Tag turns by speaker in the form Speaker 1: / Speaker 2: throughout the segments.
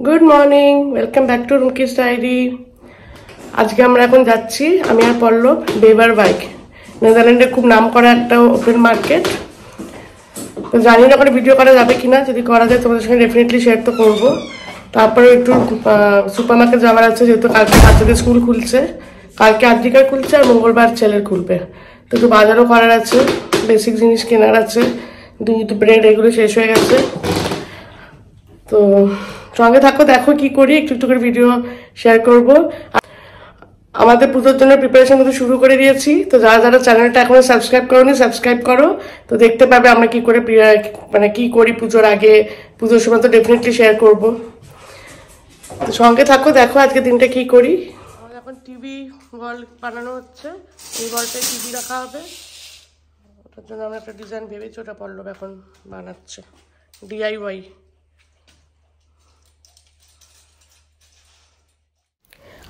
Speaker 1: Good morning, welcome back to রুমকিস ডায়েরি। আজকে আমরা এখন যাচ্ছি, আমি আর পল্লব, বেভারওয়্যার্ক। নেদারল্যান্ডের খুব নাম করা একটা ওপেন মার্কেট। তো জানি না ওখানে ভিডিও করা যাবে কিনা, যদি করা যায় তোমাদের সঙ্গে ডেফিনেটলি শেয়ার তো করবো। তারপরে একটু সুপার মার্কেট যাওয়ার আছে, যেহেতু কালকে বাচ্চাদের স্কুল খুলছে। কালকে আদ্রিকার খুলছে আর মঙ্গলবার ছেলের খুলবে। তো একটু বাজারও করার আছে, বেসিক জিনিস কেনার আছে, দুধ ব্রেড এগুলো শেষ হয়ে গেছে। তো সঙ্গে থাকো, দেখো কি করি, একটু একটু করে ভিডিও শেয়ার করব। আমাদের পুজোর জন্য প্রিপারেশন কিন্তু শুরু করে দিয়েছি। তো যারা যারা চ্যানেলটা এখনো সাবস্ক্রাইব করোনি, সাবস্ক্রাইব করো। তো দেখতে পাবে আমরা কি করে মানে কি করি পুজোর আগে, পুজোর সময় তো ডেফিনেটলি শেয়ার করব। তো সঙ্গে থাকো, দেখো আজকে দিনটা কি করি। এখন টিভি ওয়াল বানানো হচ্ছে, এই ওয়ালটায় টিভি রাখা হবে। ওটার জন্য আমরা একটা ডিজাইন ভেবেছি, ওটা পল্লব এখন বানাচ্ছে, DIY।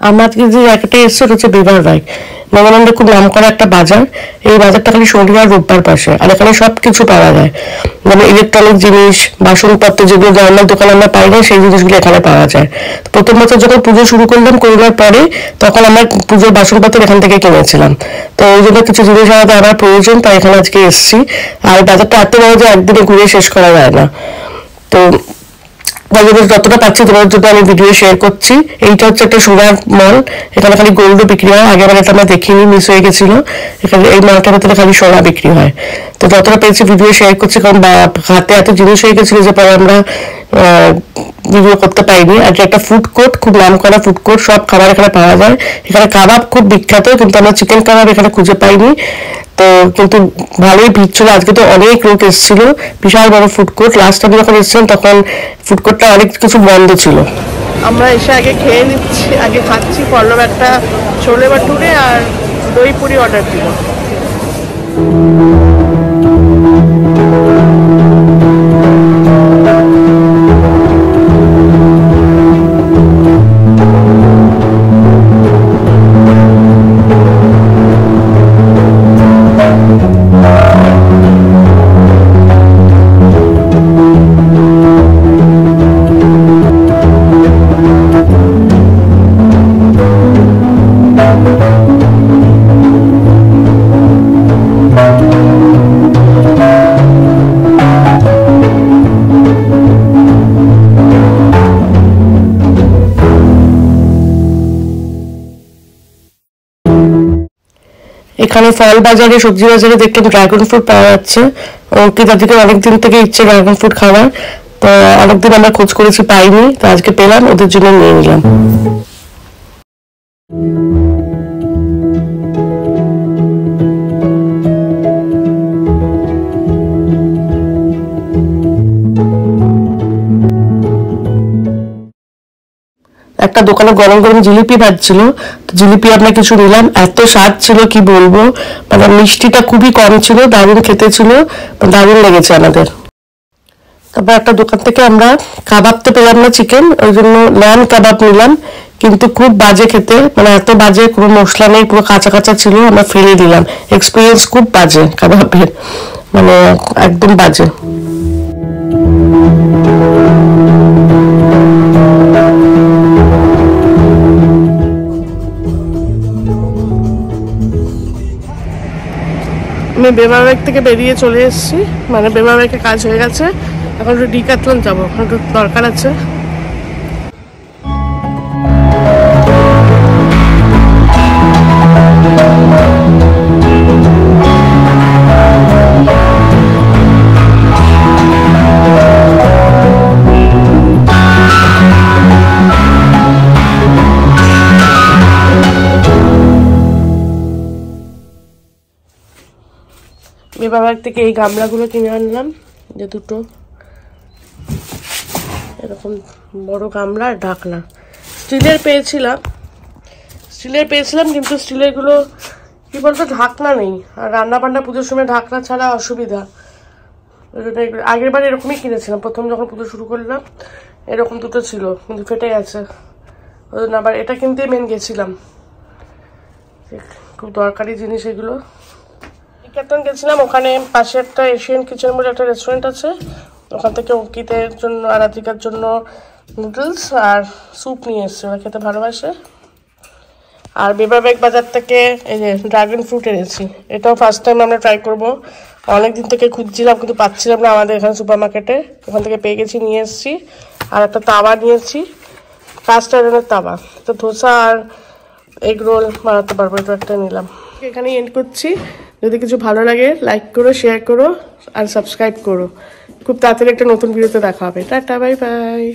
Speaker 1: আমার আজকে যে জায়গাটা এসছে ওটা হচ্ছে বেভারওয়্যার্ক। নেদারল্যান্ডে খুব নাম করা একটা বাজার। এই বাজারটা খালি শনিবার রোববার পাশে, আর এখানে সব কিছু পাওয়া যায়, মানে ইলেকট্রনিক জিনিস, বাসনপত্র, যেগুলো নর্মাল দোকানে আমরা পাই না সেই জিনিসগুলো এখানে পাওয়া যায়। প্রথম বছর যখন পুজো শুরু করলাম করোনার পরে, তখন আমরা পুজোর বাসনপত্র এখান থেকে কিনেছিলাম। তো ওই জন্য কিছু জিনিস আমাদের আমার প্রয়োজন, তাই এখানে আজকে এসেছি। আর বাজারটা এত বড় যে একদিনে ঘুরে শেষ করা যায় না। তো যতটা পাচ্ছি তোমার জন্য আমি ভিডিও শেয়ার করছি। এইটা হচ্ছে একটা সোনার মল, এখানে খালি গোল্ডও বিক্রি হয়। আগে এটা আমরা দেখিনি, মিস হয়ে গেছিল। এখানে এই মলটার ভেতরে খালি সোনা বিক্রি হয়। তো যতটা পেয়েছি ভিডিও শেয়ার করছি, কারণ হাতে এত জিনিস হয়ে গেছিল যে পরে আমরা ভিডিও করতে পারিনি। আর একটা ফুড কোর্ট, খুব নাম করা ফুড কোর্ট, সব খাবার এখানে পাওয়া যায়। এখানে কাবাব খুব বিখ্যাত, কিন্তু আমরা চিকেন কাবাব এখানে খুঁজে পাইনি। তো কিন্তু ভালোই ভিড় ছিল, আজকে তো অনেক লোক এসেছিল। বিশাল বড় ফুড কোর্ট। লাস্ট টাইম যখন এসেছিলাম তখন ফুড কোর্টটা অনেক কিছু বন্ধ ছিল। আমরা এসে আগে খেয়ে নিচ্ছি, আগে খাচ্ছি। পল্লব একটা ছোলে ভাটুরে আর দই পুরি অর্ডার দিল। এখানে ফল বাজারে, সবজি বাজারে দেখলাম ড্রাগন ফ্রুট পাওয়া যাচ্ছে। অঙ্কিত আজকে অনেকদিন থেকে ইচ্ছে ড্রাগন ফ্রুট খাওয়ার। তো অনেকদিন আমরা খোঁজ করেছি, পাইনি। তো আজকে পেলাম, ওদের জন্য নিয়ে নিলাম। একটা দোকানে গরম গরম জিলিপি ভাজছিল, জিলিপি আমরা কিছু নিলাম। এত স্বাদ ছিল কি বলবো, মানে মিষ্টিটা খুবই কম ছিল, দারুণ খেতে ছিল, দারুণ লেগেছে আমাদের। তারপর একটা দোকান থেকে আমরা কাবাব তো পেলাম না চিকেন, ওই জন্য ল্যাম কাবাব নিলাম, কিন্তু খুব বাজে খেতে, মানে এত বাজে, কোনো মশলা নেই, পুরো কাঁচা কাঁচা ছিল, আমরা ফেলে দিলাম। এক্সপিরিয়েন্স খুব বাজে কাবাবের, মানে একদম বাজে। আমি বেভারওয়্যার্ক থেকে বেরিয়ে চলে এসেছি, মানে বেভারওয়্যার্কের কাজ হয়ে গেছে। এখন একটু ডিক্যাথলন যাবো, একটু দরকার আছে। বেভারওয়্যার্ক থেকে এই গামলাগুলো কিনে আনলাম, যে দুটো এরকম বড় গামলা আর ঢাকনা। স্টিলের পেয়েছিলাম, কিন্তু স্টিলেরগুলো কি বলতো, ঢাকনা নেই। আর রান্না বান্না পুজোর সময় ঢাকনা ছাড়া অসুবিধা। আগের বার এরকমই কিনেছিলাম, প্রথম যখন পুজো শুরু করলাম এরকম দুটো ছিল, কিন্তু ফেটে গেছে। ওই জন্য আবার এটা কিনতেই মেন গেছিলাম। খুব দরকারি জিনিস এগুলো। ডিক্যাথলন গেছিলাম, ওখানে পাশে একটা এশিয়ান কিচেন বলে একটা রেস্টুরেন্ট আছে, ওখান থেকে অঙ্কিতের জন্য আর আদ্রিকার জন্য নুডলস আর স্যুপ নিয়ে এসেছি, ওরা খেতে ভালোবাসে। আর বেবাবেগ বাজার থেকে এই যে ড্রাগন ফ্রুট এনেছি, এটাও ফার্স্ট টাইম আমরা ট্রাই করবো। অনেকদিন থেকে খুঁজছিলাম কিন্তু পাচ্ছিলাম না আমাদের এখানে সুপার মার্কেটে, ওখান থেকে পেয়ে গেছি, নিয়ে এসেছি। আর একটা তাওয়া নিয়েছি, কাস্ট আয়রনের তাওয়া, তো ধোসা আর এগ রোল বানাতে পারবো, এটা একটা নিলাম। এখানেই এন্ড করছি। যদি কিছু ভালো লাগে লাইক করো, শেয়ার করো আর সাবস্ক্রাইব করো। খুব তাড়াতাড়ি একটা নতুন ভিডিওতে দেখা হবে। Tata, bye bye.